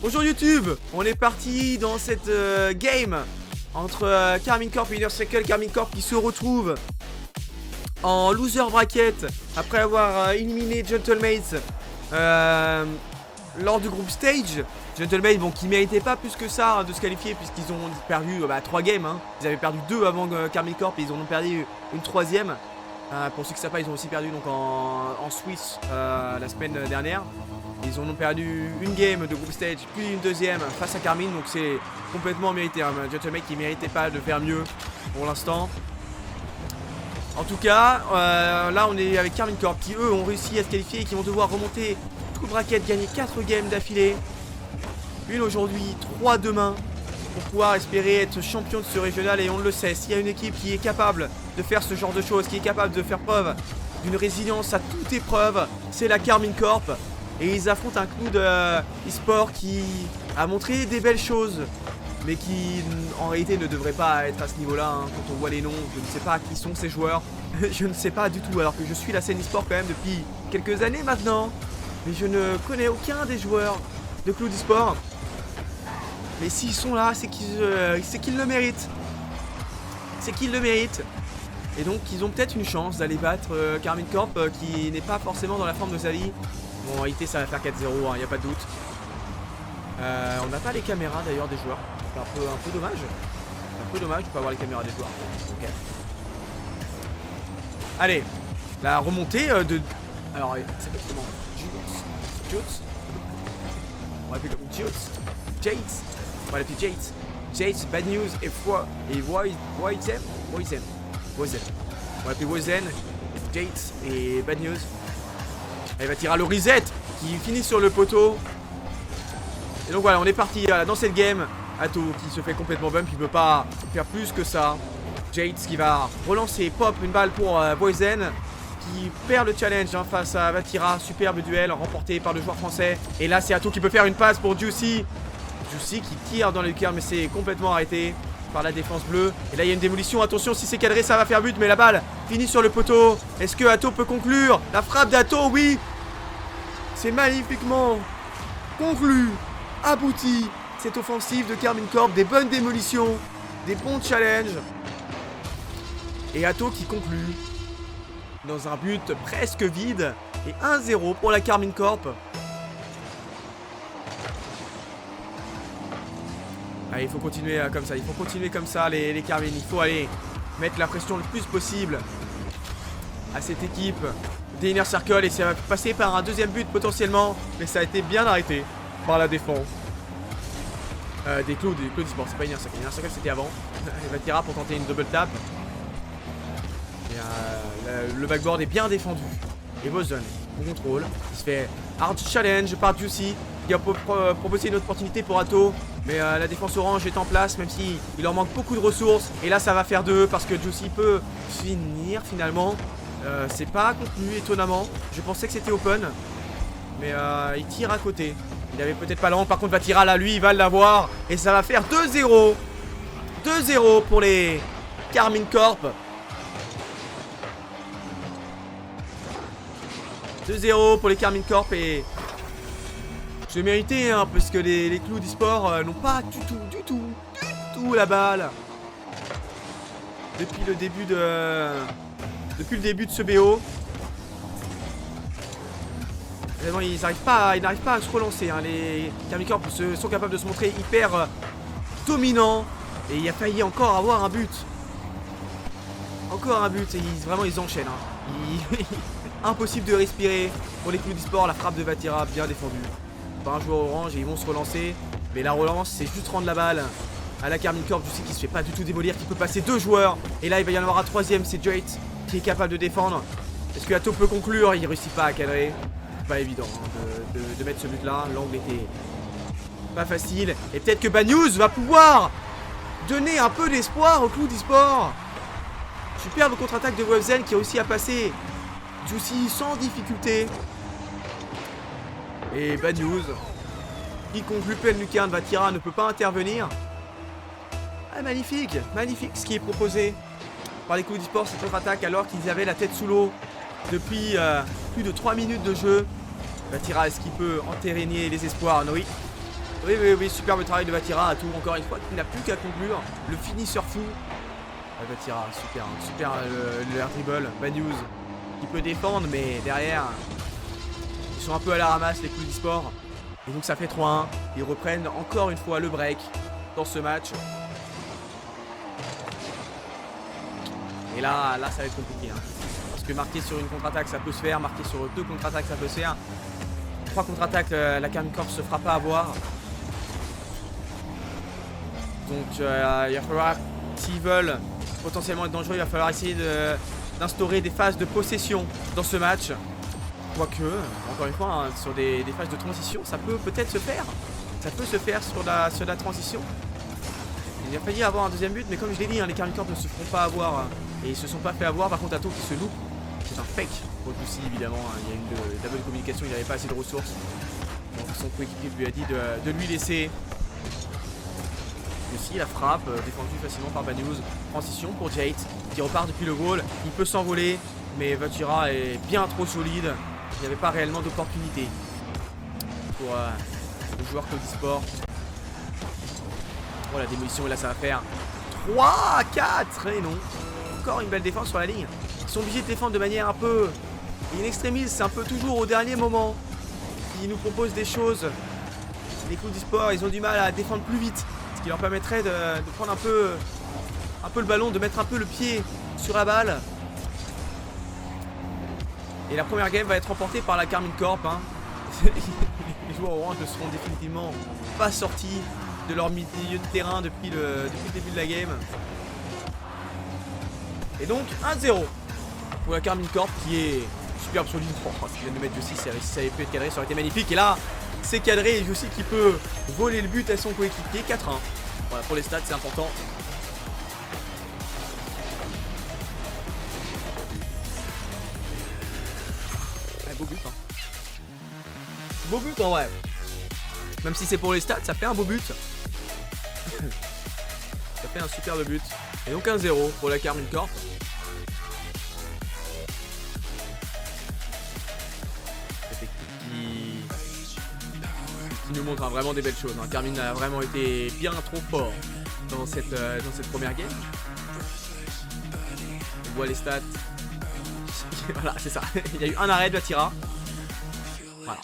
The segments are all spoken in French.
Bonjour YouTube, on est parti dans cette game entre Karmine Corp et Inner Circle. Karmine Corp qui se retrouve en loser bracket après avoir éliminé Gentlemates lors du groupe stage. Gentlemates bon, qui méritait pas plus que ça de se qualifier puisqu'ils ont perdu 3 games. Ils avaient perdu 2 avant Karmine Corp et ils en ont perdu une 3ème. Pour ceux qui ne savent pas, ils ont aussi perdu donc en Suisse la semaine dernière. Ils en ont perdu une game de group stage, puis une deuxième face à Karmine, donc c'est complètement mérité. Gentleman qui méritait pas de faire mieux pour l'instant. En tout cas, là on est avec Karmine Corp qui eux ont réussi à se qualifier et qui vont devoir remonter tout le bracket, gagner 4 games d'affilée. Une aujourd'hui, 3 demain, pour pouvoir espérer être champion de ce régional. Et on le sait, s'il y a une équipe qui est capable de faire ce genre de choses, qui est capable de faire preuve d'une résilience à toute épreuve, c'est la Karmine Corp. Et ils affrontent un clou de e-sport qui a montré des belles choses, mais qui en réalité ne devrait pas être à ce niveau-là. Quand on voit les noms, je ne sais pas qui sont ces joueurs. Je ne sais pas du tout, alors que je suis la scène e-sport quand même depuis quelques années maintenant. Mais je ne connais aucun des joueurs de clou d'e-sport. Mais s'ils sont là, c'est qu'ils le méritent. C'est qu'ils le méritent. Et donc ils ont peut-être une chance d'aller battre Karmine Corp qui n'est pas forcément dans la forme de sa vie. Bon, en réalité, ça va faire 4-0, il n'y a pas de doute. On n'a pas les caméras d'ailleurs des joueurs. C'est un peu dommage. Un peu dommage de ne pas avoir les caméras des joueurs. Ok. Allez, la remontée de. Alors, ça s'appelle comment? Jutes. On va l'appeler comme Jutes. Jates. On va l'appeler Jates. Jates, Bad News et Woizen. On va l'appeler Woizen, Jates et Bad News. Elle va tirer à l'Orisette qui finit sur le poteau. Et donc voilà, on est parti dans cette game. Atto qui se fait complètement bump, il ne peut pas faire plus que ça. Jades qui va relancer, pop une balle pour Woizen qui perd le challenge face à Vatira. Superbe duel remporté par le joueur français. Et là c'est Atto qui peut faire une passe pour Juicy. Juicy qui tire dans le cœur mais c'est complètement arrêté par la défense bleue. Et là il y a une démolition, attention si c'est cadré ça va faire but. Mais la balle finit sur le poteau. Est-ce que Atto peut conclure? La frappe d'Atto, oui. C'est magnifiquement conclu, abouti. Cette offensive de Karmine Corp, des bonnes démolitions, des bons challenges. Et Atto qui conclut dans un but presque vide. Et 1-0 pour la Karmine Corp. Allez, il faut continuer comme ça, il faut continuer comme ça les Karmine. Il faut aller mettre la pression le plus possible à cette équipe des Inner Circle. Et ça va passer par un deuxième but potentiellement. Mais ça a été bien arrêté par la défense des clous d'e-sport. C'est pas Inner Circle, Inner Circle c'était avant. Il va tirer pour tenter une double tap. Et le backboard est bien défendu. Et Woizen, bon contrôle. Il se fait hard challenge par Juicy qui a proposé une opportunité pour Atto. Mais la défense orange est en place, même si il leur manque beaucoup de ressources. Et là ça va faire 2 parce que Juicy peut finir finalement. C'est pas contenu étonnamment. Je pensais que c'était open. Mais il tire à côté. Il avait peut-être pas l'angle. Par contre Vatira là lui il va l'avoir. Et ça va faire 2-0. 2-0 pour les Karmine Corp. 2-0 pour les Karmine Corp. Et je l'ai mérité parce que les clous d'e-sport n'ont pas du tout la balle. Depuis le début de ce BO. Vraiment, ils n'arrivent pas à se relancer. Les Karmine Corp sont capables de se montrer hyper dominants. Et il a failli encore avoir un but. Encore un but. Et vraiment, ils enchaînent. Impossible de respirer pour les clous d'e-sport. La frappe de Vatira, bien défendue par un joueur orange. Et ils vont se relancer. Mais la relance, c'est juste rendre la balle à la Karmine Corp. Je sais qu'il se fait pas du tout démolir, qui peut passer 2 joueurs. Et là, il va y en avoir un 3ème. C'est Jade qui est capable de défendre. Est-ce que Atto peut conclure? Il réussit pas à cadrer. Pas évident de mettre ce but là. L'angle était pas facile. Et peut-être que Bad News va pouvoir donner un peu d'espoir au clou d'e-sport. Superbe contre-attaque de Woizen qui a réussi à passer Juicy sans difficulté. Et Bad News qui conclut pleine lucarne. Vatira ne peut pas intervenir. Ah, magnifique, magnifique ce qui est proposé par les clous d'e-sport, cette contre-attaque alors qu'ils avaient la tête sous l'eau depuis plus de 3 minutes de jeu. Vatira, est-ce qu'il peut entériner les espoirs? Oui. Oui, superbe travail de Vatira à tout, encore une fois, qui n'a plus qu'à conclure. Le finisseur fou. Vatira, super le air dribble. Bad News qui peut défendre, mais derrière, ils sont un peu à la ramasse, les coups d'e-sport. Et donc ça fait 3-1. Ils reprennent encore une fois le break dans ce match. Et là ça va être compliqué. Hein. Parce que marquer sur une contre-attaque, ça peut se faire. Marquer sur 2 contre-attaques, ça peut se faire. 3 contre-attaques, la Carmine Corp se fera pas avoir. Donc il va falloir, s'ils veulent potentiellement être dangereux, il va falloir essayer d'instaurer des phases de possession dans ce match. Quoique, encore une fois, hein, sur des phases de transition, ça peut peut-être se faire. Ça peut se faire sur la transition. Il a failli avoir un deuxième but, mais comme je l'ai dit, hein, les Carmine Corp ne se feront pas avoir. Et ils se sont pas fait avoir. Par contre, Ato qui se loupe, c'est un fake. Pour le coup, évidemment, hein, il y a une double communication, il n'avait pas assez de ressources. Donc son coéquipier lui a dit de lui laisser. Aussi la frappe, défendue facilement par Bad News. Transition pour Jate, qui repart depuis le goal. Il peut s'envoler, mais Vatira est bien trop solide. Il n'y avait pas réellement d'opportunité pour le joueur Cloud eSport. Oh, la démolition, et là ça va faire 3, 4, et non. Encore une belle défense sur la ligne. Ils sont obligés de défendre de manière un peu in extremis, c'est un peu toujours au dernier moment. Ils nous proposent des choses. Les Cloud eSport, ils ont du mal à défendre plus vite. Ce qui leur permettrait de prendre un peu le ballon, de mettre un peu le pied sur la balle. Et la première game va être remportée par la Carmine Corp. Hein. Les joueurs orange ne seront définitivement pas sortis de leur milieu de terrain depuis le début de la game. Et donc 1-0 pour la Carmine Corp qui est superbe solide. Oh, ce qu'il vient de mettre Jussi, si ça avait pu être cadré, ça aurait été magnifique. Et là, c'est cadré, et Jussi qui peut voler le but à son coéquipier. 4-1. Voilà, pour les stats, c'est important. Beau but, hein. Beau but en vrai. Même si c'est pour les stats, ça fait un beau but. Ça fait un superbe but. Et donc 1-0 pour la Carmine Corp. Cette équipe qui nous montre vraiment des belles choses. Hein. Carmine a vraiment été bien trop fort dans cette première game. On voit les stats. Voilà, c'est ça. Il y a eu un arrêt de Vatira. Voilà.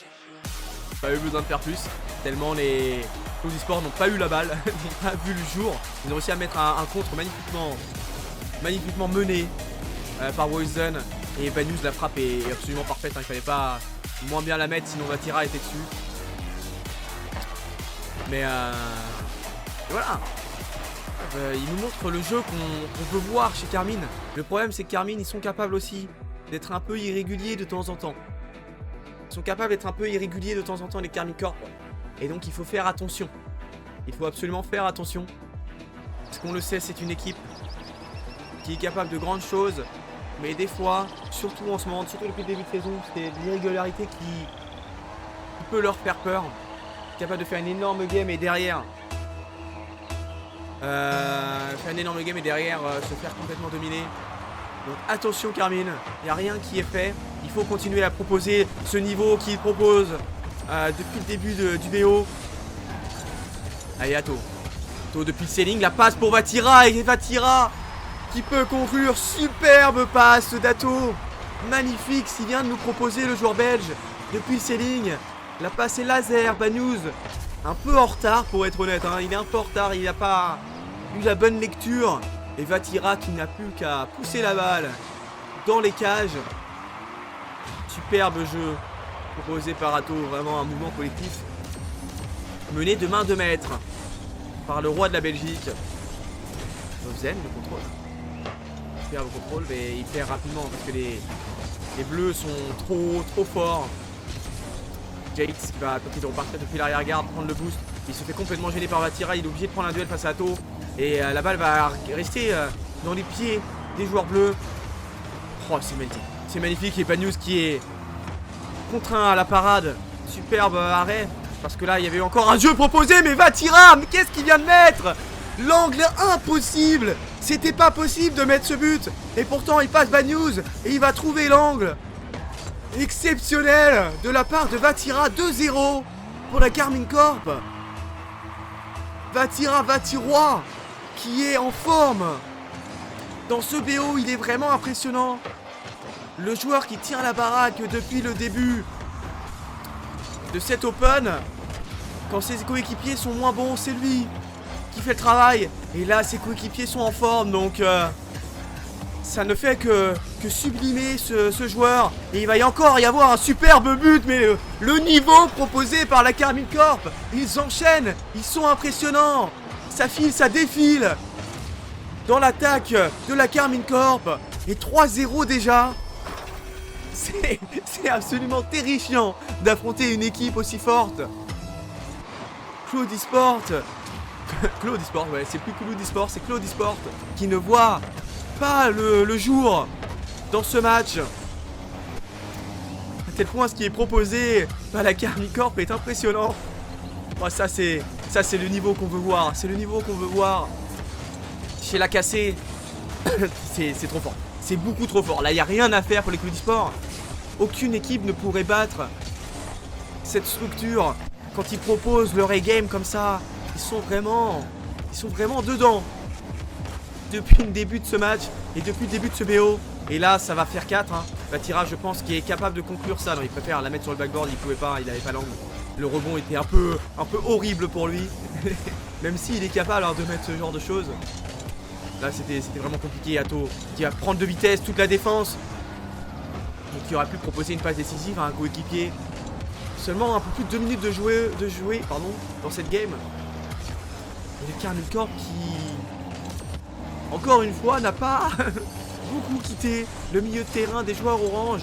Pas eu besoin de faire plus. Tellement les Cloud eSport n'ont pas eu la balle, n'ont pas vu le jour. Ils ont réussi à mettre un contre magnifiquement mené par Wozen. Et Bad News, la frappe est absolument parfaite. Hein. Il fallait pas moins bien la mettre, sinon Vatira était dessus. Mais voilà. Il nous montre le jeu qu'on peut voir chez Carmine. Le problème, c'est que Carmine, ils sont capables aussi d'être un peu irréguliers de temps en temps. Ils sont capables d'être un peu irréguliers de temps en temps, les Carmine Corp. Et donc il faut faire attention. Il faut absolument faire attention. Parce qu'on le sait, c'est une équipe qui est capable de grandes choses. Mais des fois, surtout en ce moment, surtout depuis le début de saison, c'est l'irrégularité qui peut leur faire peur. Capable de faire une énorme game et derrière... se faire complètement dominer. Donc attention Carmine, il n'y a rien qui est fait. Il faut continuer à proposer ce niveau qu'il propose depuis le début du BO. Allez, Ato depuis le ceiling, la passe pour Vatira. Et Vatira qui peut conclure. Superbe passe d'Ato. Magnifique, s'il vient de nous proposer le joueur belge depuis le ceiling. La passe est laser. Bad News un peu en retard pour être honnête, hein. Il est un peu en retard, il n'a pas eu la bonne lecture. Et Vatira qui n'a plus qu'à pousser la balle dans les cages. Superbe jeu proposé par Ato, vraiment un mouvement collectif mené de main de maître par le roi de la Belgique. Wozen, le contrôle. Superbe contrôle, mais il perd rapidement parce que les bleus sont trop forts. Jake qui va tenter de repartir depuis l'arrière-garde, prendre le boost. Il se fait complètement gêner par Vatira, il est obligé de prendre un duel face à Ato. Et la balle va rester dans les pieds des joueurs bleus. Oh, c'est magnifique. C'est magnifique. Et Bad News qui est contraint à la parade. Superbe arrêt. Parce que là, il y avait encore un jeu proposé. Mais Vatira, mais qu'est-ce qu'il vient de mettre? L'angle impossible. C'était pas possible de mettre ce but. Et pourtant, il passe Bad News. Et il va trouver l'angle. Exceptionnel de la part de Vatira. 2-0 pour la Carmine Corp. Vatira Vatirois qui est en forme. Dans ce BO, il est vraiment impressionnant. Le joueur qui tient la baraque depuis le début de cet Open. Quand ses coéquipiers sont moins bons, c'est lui qui fait le travail. Et là, ses coéquipiers sont en forme, donc ça ne fait que sublimer ce joueur. Et il va y encore y avoir un superbe but, mais le niveau proposé par la Karmine Corp, ils enchaînent, ils sont impressionnants. Ça file, ça défile dans l'attaque de la Karmine Corp. Et 3-0 déjà. C'est absolument terrifiant d'affronter une équipe aussi forte. Cloud Esport, ouais, c'est plus Cloud Esport, c'est Cloud Esport qui ne voit pas le jour dans ce match. À tel point, ce qui est proposé par la Karmine Corp est impressionnant. Oh, ça c'est le niveau qu'on veut voir. C'est le niveau qu'on veut voir chez la cassée. C'est trop fort. C'est beaucoup trop fort. Là, il n'y a rien à faire pour les Cloud Esport. Aucune équipe ne pourrait battre cette structure quand ils proposent leur A-game comme ça. Ils sont vraiment dedans depuis le début de ce match et depuis le début de ce BO. Et là, ça va faire 4. Vatira, je pense, qui est capable de conclure ça. Non, il préfère la mettre sur le backboard. Il pouvait pas, il avait pas l'angle. Le rebond était un peu horrible pour lui. Même s'il est capable de mettre ce genre de choses. Là, c'était vraiment compliqué. Atto qui va prendre de vitesse toute la défense. Et qui aurait pu proposer une passe décisive à un coéquipier. Seulement un peu plus de 2 minutes de jouer dans cette game. Et le Karmine Corp qui, encore une fois, n'a pas beaucoup quitté le milieu de terrain des joueurs orange.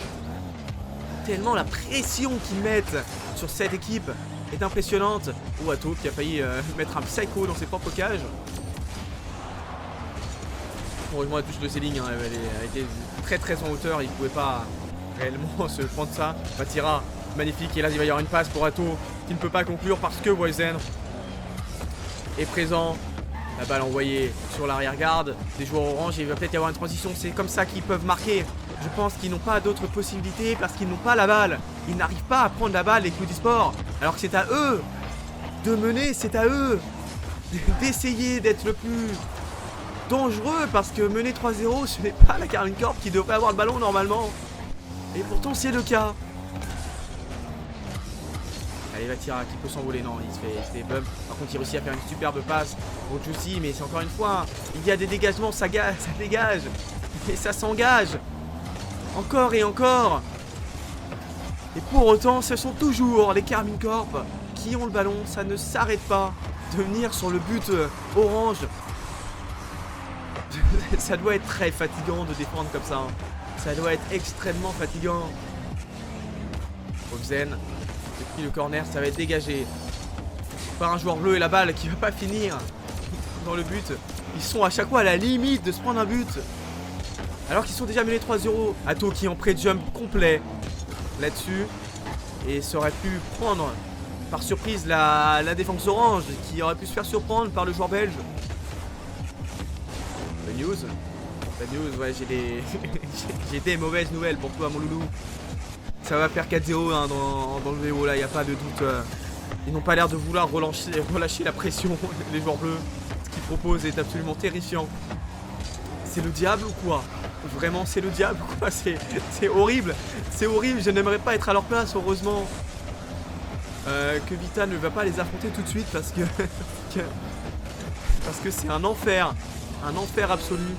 Tellement la pression qu'ils mettent sur cette équipe est impressionnante. Oh, Atto qui a failli mettre un psycho dans ses propres cages. Heureusement, la touche de Céline, elle était très en hauteur. Il ne pouvait pas réellement se prendre ça. Vatira, magnifique. Et là, il va y avoir une passe pour Atto qui ne peut pas conclure parce que Voisin est présent. La balle envoyée sur l'arrière-garde des joueurs orange. Et il va peut-être y avoir une transition. C'est comme ça qu'ils peuvent marquer. Je pense qu'ils n'ont pas d'autres possibilités parce qu'ils n'ont pas la balle. Ils n'arrivent pas à prendre la balle, les Cloud Esport. Alors que c'est à eux de mener. C'est à eux d'essayer d'être le plus dangereux. Parce que mener 3-0, ce n'est pas la Karmine Corp qui devrait avoir le ballon normalement. Et pourtant, c'est le cas. Allez, Vatira qui peut s'envoler. Non, il se fait bump. Par contre, il réussit à faire une superbe passe au Juicy. Mais c'est encore une fois, il y a des dégagements, ça dégage. Et ça s'engage. Encore et encore. Et pour autant, ce sont toujours les Karmine Corp qui ont le ballon. Ça ne s'arrête pas de venir sur le but orange. Ça doit être très fatigant de défendre comme ça. Ça doit être extrêmement fatigant. Obzen. Depuis le corner, ça va être dégagé par un joueur bleu et la balle qui va pas finir dans le but. Ils sont à chaque fois à la limite de se prendre un but. Alors qu'ils sont déjà menés 3-0. Atto qui est en pré-jump complet là-dessus. Et ça aurait pu prendre par surprise la défense orange qui aurait pu se faire surprendre par le joueur belge. The news, ouais, j'ai des mauvaises nouvelles pour toi, mon loulou. Ça va faire 4-0 dans le VO là, il n'y a pas de doute. Ils n'ont pas l'air de vouloir relâcher la pression, les joueurs bleus. Ce qu'ils proposent est absolument terrifiant. C'est le diable ou quoi? Vraiment, c'est le diable ou quoi? C'est horrible. C'est horrible, je n'aimerais pas être à leur place, heureusement. Que Vita ne va pas les affronter tout de suite parce que c'est un enfer. Un enfer absolu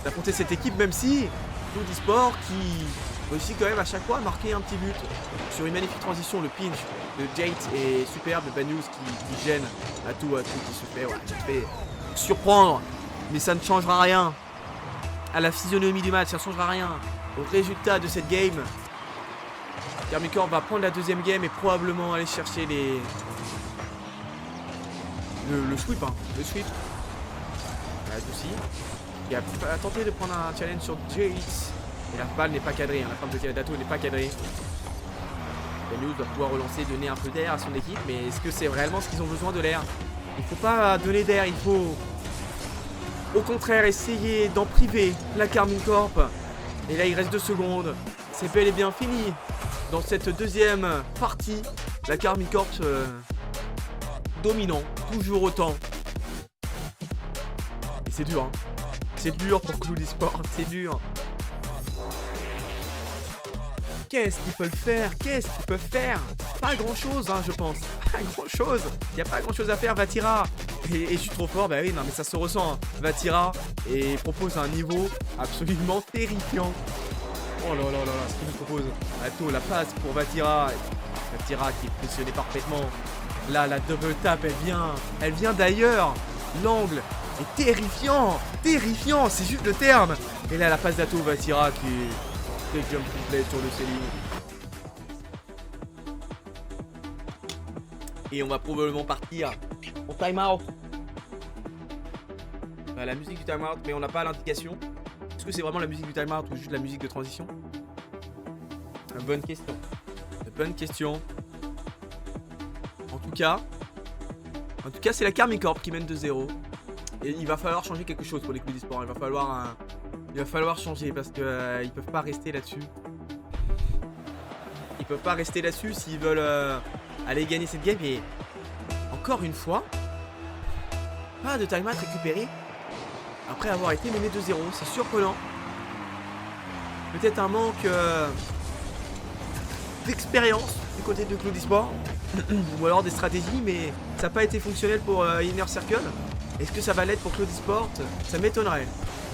d'affronter cette équipe, même si Cloud Esport qui réussit quand même à chaque fois à marquer un petit but sur une magnifique transition. Le pinch de Jade est superbe. Bad News qui gêne Atto qui se fait surprendre, mais ça ne changera rien à la physionomie du match, ça ne changera rien au résultat de cette game. Karmine Corp va prendre la deuxième game et probablement aller chercher le sweep, le sweep. Aussi, il a tenté de prendre un challenge sur Jade et la balle n'est pas cadrée, la frappe de Atto n'est pas cadrée. News doit pouvoir relancer, donner un peu d'air à son équipe, mais est-ce que c'est réellement ce qu'ils ont besoin de l'air? Il ne faut pas donner d'air, il faut au contraire essayer d'en priver la Karmine Corp. Et là il reste 2 secondes, c'est bel et bien fini dans cette deuxième partie. La Karmine Corp dominant, toujours autant. Et c'est dur, hein. C'est dur pour Cloud Esport, c'est dur. Qu'est-ce qu'ils peuvent faire? Qu'est-ce qu'ils peuvent faire? Pas grand-chose, hein, je pense. Pas grand-chose. Il n'y a pas grand-chose à faire, Vatira. Et je suis trop fort, bah oui, non, mais ça se ressent. Hein. Vatira et propose un niveau absolument terrifiant. Oh là là là là, ce qu'il nous propose. Atto, la passe pour Vatira. Vatira qui est positionné parfaitement. Là, la double tap, elle vient d'ailleurs. L'angle est terrifiant. Terrifiant, c'est juste le terme. Et là, la passe d'Atto, Vatira qui est jump complet sur le ceiling. Et on va probablement partir en timeout. La musique du timeout, mais on n'a pas l'indication. Est-ce que c'est vraiment la musique du timeout ou juste la musique de transition? Bonne question. Bonne question. En tout cas, c'est la Karmine Corp qui mène 2-0. Et il va falloir changer quelque chose pour les Cloud Esport. Il va falloir changer parce que ils peuvent pas rester là-dessus. Ils peuvent pas rester là-dessus s'ils veulent aller gagner cette game. Et encore une fois, pas de timeout récupéré après avoir été mené 2-0. C'est surprenant. Peut-être un manque d'expérience du côté de Cloud Esport. Ou alors des stratégies, mais ça n'a pas été fonctionnel pour Inner Circle. Est-ce que ça va l'être pour Cloud Esport? Ça m'étonnerait.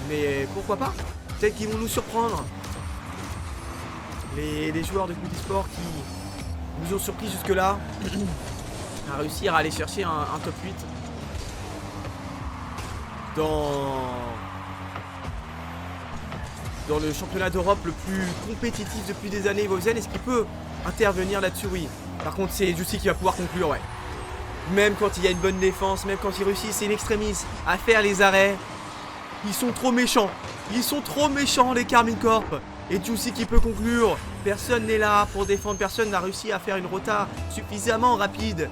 Mais pourquoi pas? Peut-être qu'ils vont nous surprendre. Les joueurs de Cloud Esport qui nous ont surpris jusque-là à réussir à aller chercher un top 8 dans le championnat d'Europe le plus compétitif depuis des années. Webzen, est-ce qu'il peut intervenir là-dessus? Oui. Par contre, c'est Juicy qui va pouvoir conclure, ouais. Même quand il y a une bonne défense, même quand ils réussissent in extremis à faire les arrêts, ils sont trop méchants. Ils sont trop méchants, les Karmine Corp. Et Juicy qui peut conclure. Personne n'est là pour défendre. Personne n'a réussi à faire une rota suffisamment rapide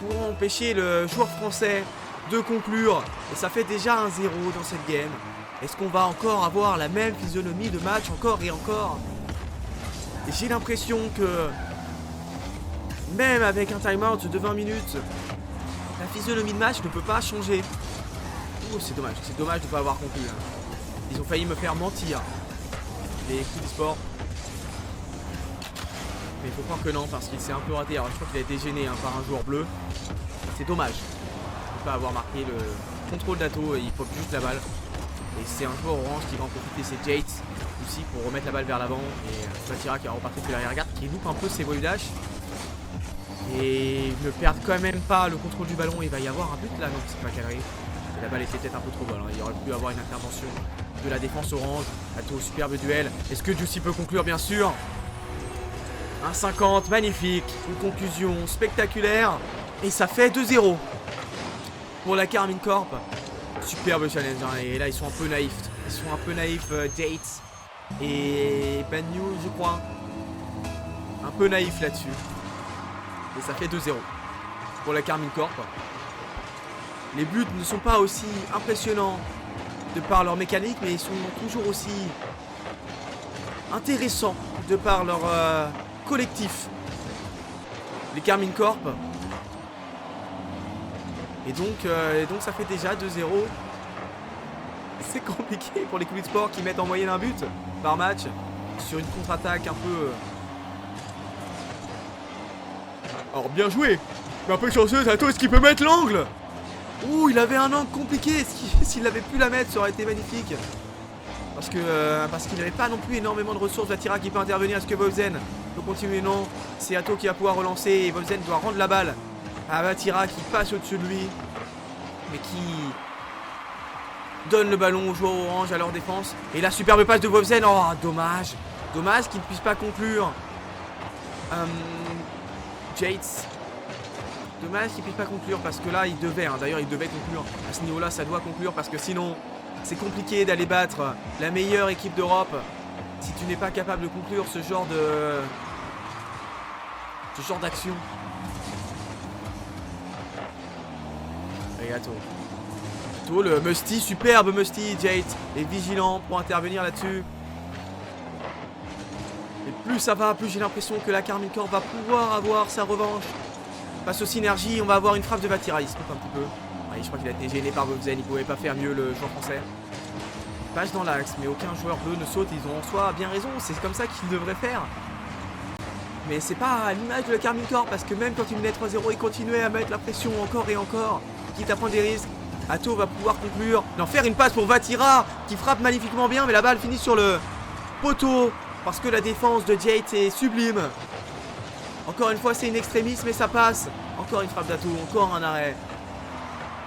pour empêcher le joueur français de conclure. Et ça fait déjà 1-0 dans cette game. Est-ce qu'on va encore avoir la même physionomie de match encore et encore? Et j'ai l'impression que même avec un timeout de 20 minutes, la physionomie de match ne peut pas changer. Oh, c'est dommage de ne pas avoir conclu. Hein. Ils ont failli me faire mentir. Les Cloud Esport. Mais il faut croire que non, parce qu'il s'est un peu raté. Alors je crois qu'il a été gêné par un joueur bleu. C'est dommage de ne pas avoir marqué le contrôle d'Atto. Il pop juste la balle. Et c'est un joueur orange qui va en profiter, c'est Jates aussi pour remettre la balle vers l'avant. Et Vatira qui va repartir de l'arrière-garde, qui loupe un peu ses volley dash. Et ne perdent quand même pas le contrôle du ballon. Il va y avoir un but là, non, c'est pas cadré. Et la balle était peut-être un peu trop bonne. Hein. Il aurait pu avoir une intervention de la défense orange. Atto, superbe duel. Est-ce que Juicy peut conclure? Bien sûr. 1,50, magnifique. Une conclusion spectaculaire. Et ça fait 2-0 pour la Karmine Corp. Superbe challenge. Hein. Et là, ils sont un peu naïfs. Ils sont un peu naïfs, Jates et Banyu, je crois. Un peu naïfs là-dessus. Et ça fait 2-0 pour la Karmine Corp. Les buts ne sont pas aussi impressionnants de par leur mécanique, mais ils sont toujours aussi intéressants de par leur collectif. Les Karmine Corp. Et donc ça fait déjà 2-0. C'est compliqué pour les Cloud Esport qui mettent en moyenne un but par match sur une contre-attaque un peu... Alors bien joué, mais un peu chanceuse. Atto, est-ce qu'il peut mettre l'angle? Ouh, il avait un angle compliqué. S'il avait pu la mettre, ça aurait été magnifique. Parce qu'il n'avait pas non plus énormément de ressources. Vatira qui peut intervenir. Est-ce que Webzen peut continuer? Non. C'est Atto qui va pouvoir relancer. Et Webzen doit rendre la balle à Vatira qui passe au-dessus de lui. Mais qui donne le ballon aux joueurs orange à leur défense. Et la superbe passe de Webzen. Oh, dommage. Dommage qu'il ne puisse pas conclure. Jates. Dommage qu'il ne puisse pas conclure parce que là il devait, hein, d'ailleurs il devait conclure. À ce niveau là ça doit conclure parce que sinon c'est compliqué d'aller battre la meilleure équipe d'Europe si tu n'es pas capable de conclure ce genre d'action. Et Atto, le Musty, superbe Musty. Jate est vigilant pour intervenir là-dessus. Et plus ça va, plus j'ai l'impression que la Karmine Corp va pouvoir avoir sa revanche Face aux synergies, on va avoir une frappe de Vatira. Il se trompe un petit peu. Ouais, je crois qu'il a été gêné par Bobzen. Il pouvait pas faire mieux le joueur français. Page dans l'axe, mais aucun joueur bleu ne saute. Ils ont en soi bien raison. C'est comme ça qu'ils devraient faire. Mais c'est pas à l'image de la Karmine Corp. Parce que même quand il menait 3-0, ils continuaient à mettre la pression encore et encore. Quitte à prendre des risques. Atto va pouvoir conclure. D'en faire une passe pour Vatira. Qui frappe magnifiquement bien. Mais la balle finit sur le poteau. Parce que la défense de Jade est sublime. Encore une fois, c'est une extrémiste, mais ça passe. Encore une frappe d'Atto, encore un arrêt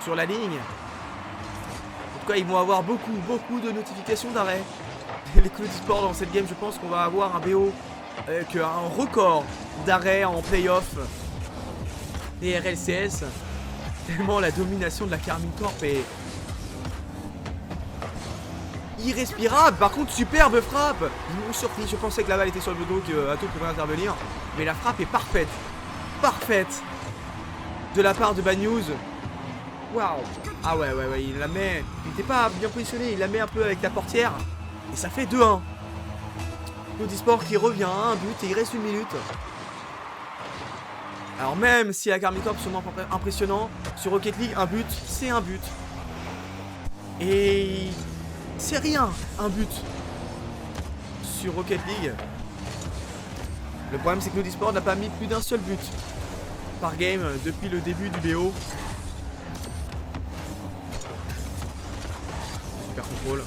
sur la ligne. En tout cas, ils vont avoir beaucoup de notifications d'arrêt. Les Cloud Esports dans cette game, je pense qu'on va avoir un BO avec un record d'arrêt en playoff des RLCS. Tellement la domination de la Karmine Corp est irrespirable. Par contre, superbe frappe. Ils m'ont surpris, je pensais que la balle était sur le dos, que Atto pourrait intervenir. Mais la frappe est parfaite. Parfaite. De la part de Bad News. Waouh. Ah ouais, il la met. Il n'était pas bien positionné, il la met un peu avec la portière. Et ça fait 2-1. Cloud Esports qui revient à un but et il reste 1 minute. Alors même si la Karmine Corp se montre impressionnant, sur Rocket League, un but, c'est un but. Et c'est rien, un but sur Rocket League. Le problème c'est que Cloud Esports n'a pas mis plus d'un seul but par game depuis le début du BO. Super contrôle.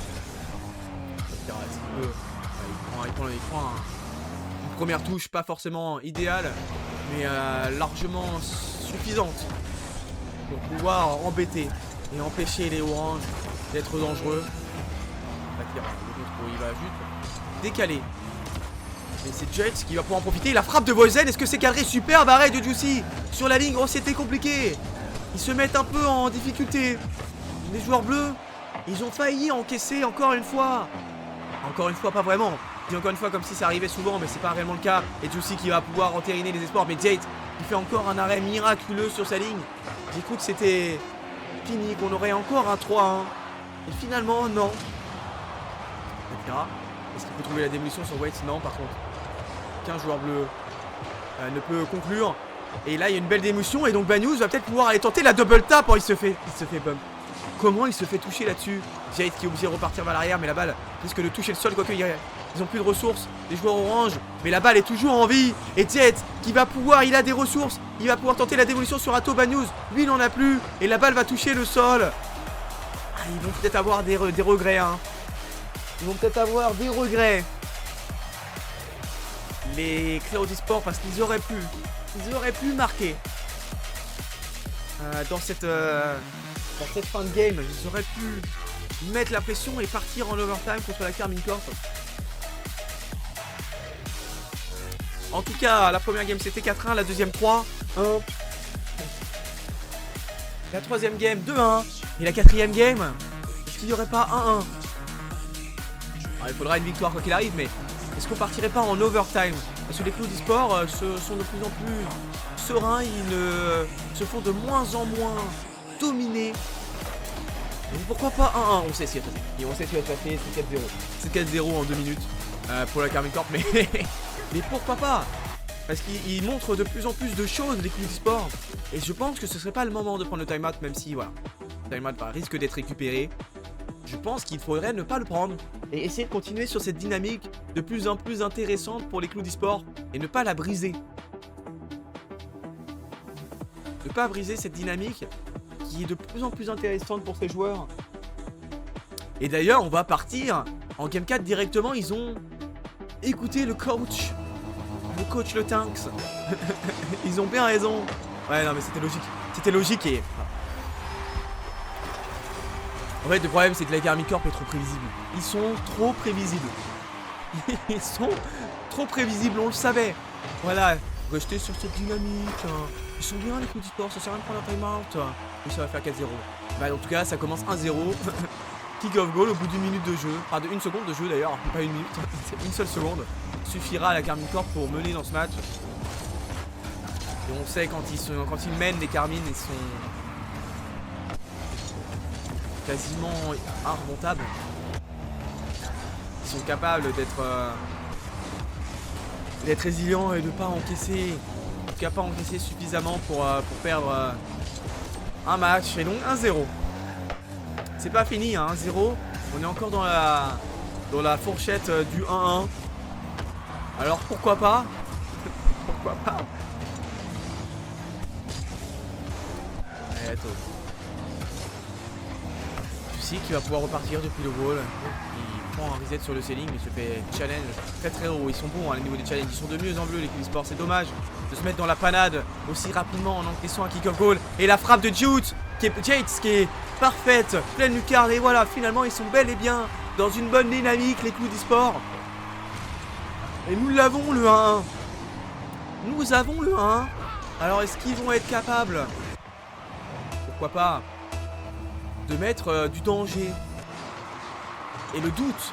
Il prend une première touche pas forcément idéale, mais largement suffisante pour pouvoir embêter et empêcher les Oranges d'être dangereux. Il va juste décaler. Et c'est Jets qui va pouvoir en profiter. La frappe de Voisin, est-ce que c'est cadré? Superbe arrêt de Juicy sur la ligne. Oh, c'était compliqué. Ils se mettent un peu en difficulté. Les joueurs bleus, ils ont failli encaisser encore une fois. Encore une fois, pas vraiment. Je dis encore une fois comme si ça arrivait souvent, mais c'est pas réellement le cas. Et Juicy qui va pouvoir entériner les espoirs. Mais Jade qui fait encore un arrêt miraculeux sur sa ligne. J'ai cru que c'était fini, qu'on aurait encore un 3-1. Et finalement, non. Est-ce qu'il peut trouver la démolition sur White? Non, par contre. Qu'un joueur bleu ne peut conclure. Et là, il y a une belle démolition. Et donc, Bad News va peut-être pouvoir aller tenter la double tap. Oh, il se fait bump. Comment il se fait toucher là-dessus? Jade qui est obligé de repartir vers l'arrière. Mais la balle risque de toucher le sol. Quoique, ils ont plus de ressources. Les joueurs orange. Mais la balle est toujours en vie. Et Jade qui va pouvoir, il a des ressources. Il va pouvoir tenter la démolition sur Atto. Bad News, lui, il n'en a plus. Et la balle va toucher le sol. Ah, ils vont peut-être avoir des regrets, hein. Ils vont peut-être avoir des regrets. Les Cloud Esports, parce qu'ils auraient pu marquer dans cette fin de game. Ils auraient pu mettre la pression et partir en overtime contre la Karmine Corp. En tout cas, la première game c'était 4-1, la deuxième 3-1. La troisième game 2-1. Et la quatrième game, est-ce qu'il n'y aurait pas 1-1? Il faudra une victoire quoi qu'il arrive, mais est-ce qu'on partirait pas en overtime? Parce que les Cloud Esports sont de plus en plus sereins, ils se font de moins en moins dominer. Et pourquoi pas 1-1? On sait ce qui va passer. Et on sait ce qui va se passer, c'est 4-0. C'est 4-0 en 2 minutes pour la Karmine Corp, mais pourquoi pas? Parce qu'ils montrent de plus en plus de choses, les Cloud Esports. Et je pense que ce serait pas le moment de prendre le timeout, même si voilà, le timeout risque d'être récupéré. Je pense qu'il faudrait ne pas le prendre et essayer de continuer sur cette dynamique de plus en plus intéressante pour les Cloud Esports et ne pas la briser. Ne pas briser cette dynamique qui est de plus en plus intéressante pour ces joueurs. Et d'ailleurs, on va partir en Game 4 directement. Ils ont écouté le coach Le Tanks. Ils ont bien raison. Ouais, non, mais c'était logique. C'était logique et... En fait, le problème, c'est que la Karmine Corp est trop prévisible. Ils sont trop prévisibles. Ils sont trop prévisibles, on le savait. Voilà, restez sur cette dynamique. Ils sont bien les Cloud Esports, ça sert à rien de prendre un timeout. Et ça va faire 4-0. Bah, en tout cas, ça commence 1-0. Kick-off goal au bout d'une minute de jeu. Enfin, de 1 seconde de jeu d'ailleurs, pas une minute. C'est une seule seconde. Suffira à la Karmine Corp pour mener dans ce match. Et on sait quand ils mènent les Karmines, ils sont quasiment inremontables. Ils sont capables d'être résilients et de pas encaisser tout cas pas encaissé suffisamment pour perdre un match. Et donc 1-0. C'est pas fini, hein, 1-0. On est encore dans la fourchette du 1-1. Alors pourquoi pas? Pourquoi pas? Allez, attends. Juicy qui va pouvoir repartir depuis le wall. Il prend un reset sur le ceiling, il se fait challenge très haut. Ils sont bons hein, au niveau des challenges, ils sont de mieux en mieux l'équipe e-sport. C'est dommage de se mettre dans la panade aussi rapidement en encaissant un kick-off goal. Et la frappe de Jates qui est parfaite, pleine lucarne. Et voilà, finalement ils sont bel et bien dans une bonne dynamique, les clous d'e-sport. Et nous l'avons le 1-1. Nous avons le 1-1. Alors est-ce qu'ils vont être capables, pourquoi pas, de mettre du danger et le doute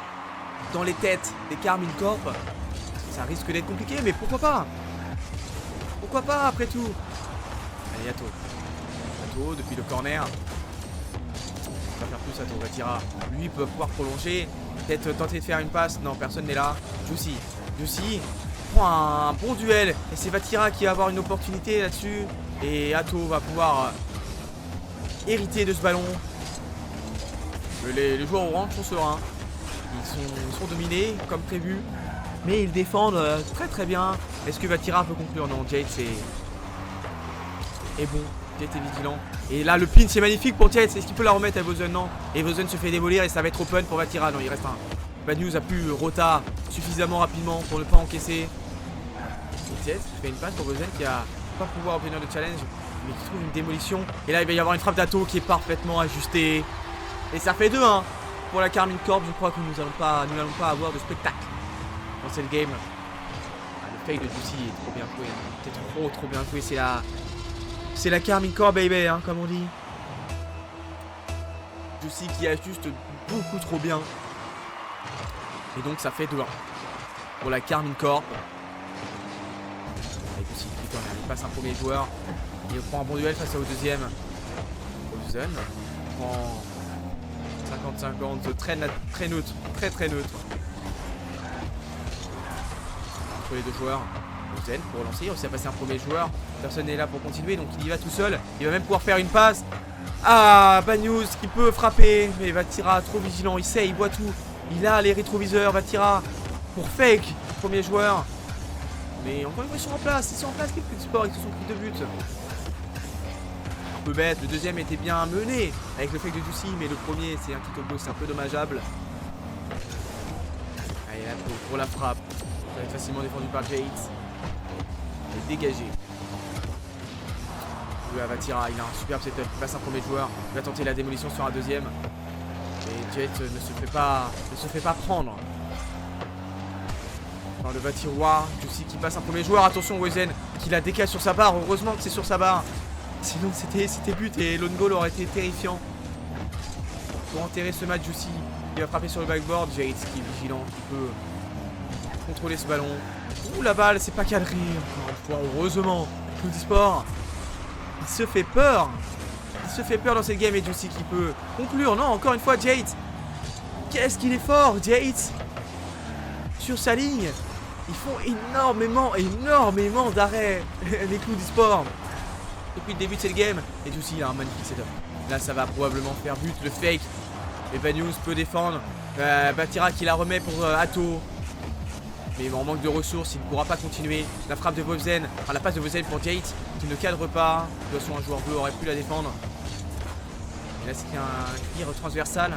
dans les têtes des Karmine Corp? Ça risque d'être compliqué, mais pourquoi pas? Pourquoi pas après tout? Allez, Ato. Ato depuis le corner. On va faire plus Ato. Vatira, lui, peut pouvoir prolonger. Peut-être tenter de faire une passe. Non, personne n'est là. Juicy prend un bon duel. Et c'est Vatira qui va avoir une opportunité là-dessus. Et Ato va pouvoir hériter de ce ballon. Les joueurs orange sont sereins. Ils sont dominés comme prévu. Mais ils défendent très bien. Est-ce que Vatira peut conclure? Non, Jade est bon. Jade est vigilant. Et là le pin c'est magnifique pour Jade. Est-ce qu'il peut la remettre à Vozen? Non. Et Vozen se fait démolir et ça va être open pour Vatira. Non, il reste un. Bad News a pu rota suffisamment rapidement pour ne pas encaisser. Et Jade fait une passe pour Vozen qui a pas pouvoir obtenir de challenge. Mais qui trouve une démolition. Et là il va y avoir une frappe d'Ato qui est parfaitement ajustée. Et ça fait 2-1 pour la Karmine Corp. Je crois que nous n'allons pas avoir de spectacle dans cette game. Le fake de Juicy est trop bien joué. C'est trop bien joué. C'est la Karmine Corp baby hein, comme on dit. Juicy qui ajuste beaucoup trop bien. Et donc ça fait 2-1 pour la Karmine Corp. Et Juicy il passe un premier joueur. Il prend un bon duel face au deuxième. Olsen prend 50-50, très neutre, très neutre. Entre les deux joueurs, Olsen pour relancer, on s'est passé un premier joueur, personne n'est là pour continuer, donc il y va tout seul. Il va même pouvoir faire une passe. Ah, Bad News qui peut frapper, mais Vatira trop vigilant, il sait, il voit tout. Il a les rétroviseurs, Vatira pour fake, premier joueur. Mais encore une fois, ils sont en place, les plus de sport, ils se sont pris 2 buts. Un peu bête, le deuxième était bien mené avec le fake de Juicy, mais le premier c'est un kick off, c'est un peu dommageable. Allez là pour la frappe, ça va être facilement défendu par Jade. Il est dégagé. Lui à Vatira, il a un superbe setup, il passe un premier joueur, il va tenter la démolition sur un deuxième. Et Jade ne se fait pas prendre par le Vatiroir. Juicy qui passe un premier joueur, attention Wezen qui la décale sur sa barre, heureusement que c'est sur sa barre. Sinon c'était but et l'on goal aurait été terrifiant. Pour enterrer ce match, Juicy il va frapper sur le backboard. Jade qui est vigilant, qui peut contrôler ce ballon. Ouh la balle, c'est pas cadré. Encore une fois, heureusement. Clou d'e-sport, il se fait peur. Il se fait peur dans cette game et Juicy qui peut conclure. Non, encore une fois Jade. Qu'est-ce qu'il est fort, Jade. Sur sa ligne. Ils font énormément d'arrêts. Les clous d'e-sport. Depuis le début de cette game. Et Juicy il a un magnifique setup. Là ça va probablement faire but. Le fake. Et Bad News peut défendre. Vatira qui la remet pour Ato. Mais en manque de ressources, il ne pourra pas continuer. La frappe de Vozen, enfin la passe de Vozen pour Jade qui ne cadre pas. De toute façon un joueur bleu aurait pu la défendre. Et là c'est un tir transversal.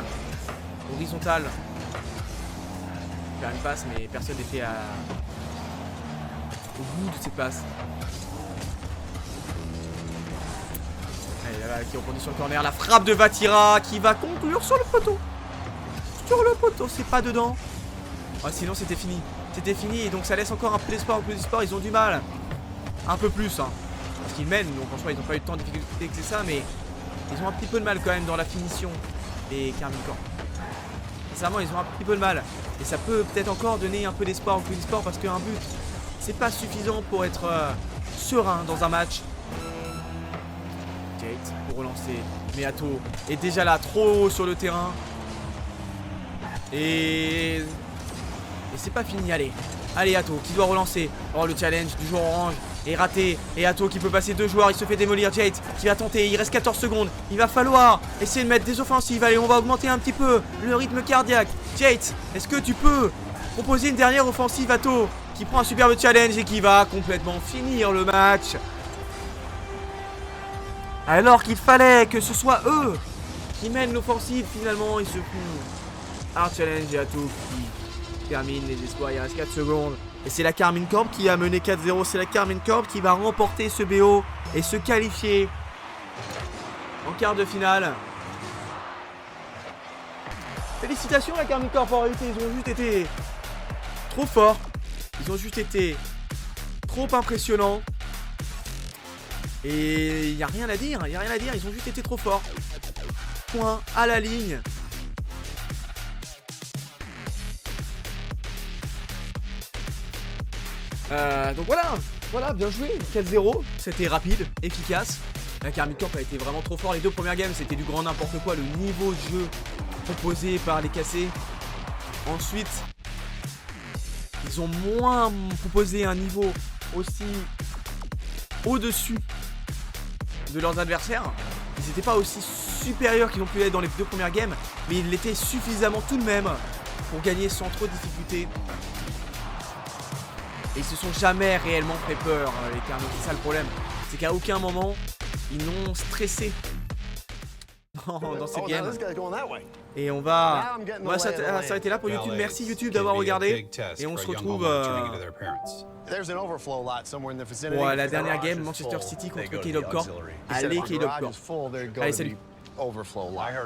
Horizontal. Faire une passe mais personne n'était au bout de cette passe. Allez là qui rebondit sur le corner. La frappe de Vatira qui va conclure sur le poteau. Sur le poteau, c'est pas dedans. Oh, sinon c'était fini. C'était fini et donc ça laisse encore un peu d'espoir au plus d'espoir. Ils ont du mal. Un peu plus hein. Parce qu'ils mènent, donc franchement ils n'ont pas eu tant de difficultés que ça, mais ils ont un petit peu de mal quand même dans la finition. Les Karmine Corp. Sincèrement ils ont un petit peu de mal. Et ça peut peut-être encore donner un peu d'espoir au plus d'espoir parce qu'un but c'est pas suffisant pour être serein dans un match. Jade pour relancer. Mais Ato est déjà là, trop haut sur le terrain. Et c'est pas fini, allez. Allez Ato qui doit relancer. Oh le challenge du joueur orange est raté. Et Atto qui peut passer 2 joueurs, il se fait démolir. Jate qui va tenter, il reste 14 secondes. Il va falloir essayer de mettre des offensives. Allez, on va augmenter un petit peu le rythme cardiaque. Jate, est-ce que tu peux proposer une dernière offensive? Atto qui prend un superbe challenge et qui va complètement finir le match. Alors qu'il fallait que ce soit eux qui mènent l'offensive, finalement ils se font un challenge et Atto qui termine les espoirs. Il reste 4 secondes. Et c'est la Karmine Corp qui a mené 4-0. C'est la Karmine Corp qui va remporter ce BO et se qualifier en quart de finale. Félicitations la Karmine Corp. En réalité, ils ont juste été trop forts. Ils ont juste été trop impressionnants. Et il n'y a rien à dire. Il n'y a rien à dire. Ils ont juste été trop forts. Point à la ligne. Donc voilà, bien joué, 4-0, c'était rapide, efficace. La Karmine Corp a été vraiment trop fort. Les 2 premières games, c'était du grand n'importe quoi, le niveau de jeu proposé par les cassés. Ensuite, ils ont moins proposé un niveau aussi au-dessus de leurs adversaires. Ils n'étaient pas aussi supérieurs qu'ils ont pu l'être dans les 2 premières games, mais ils l'étaient suffisamment tout de même pour gagner sans trop de difficultés. Et ils se sont jamais réellement fait peur, les Carnos. C'est ça le problème. C'est qu'à aucun moment, ils n'ont stressé dans cette game. Et on va s'arrêter là pour YouTube. Merci YouTube d'avoir regardé. Et on se retrouve pour la dernière game, Manchester City contre Caleb Corp. Allez, Caleb Corp. Allez, salut.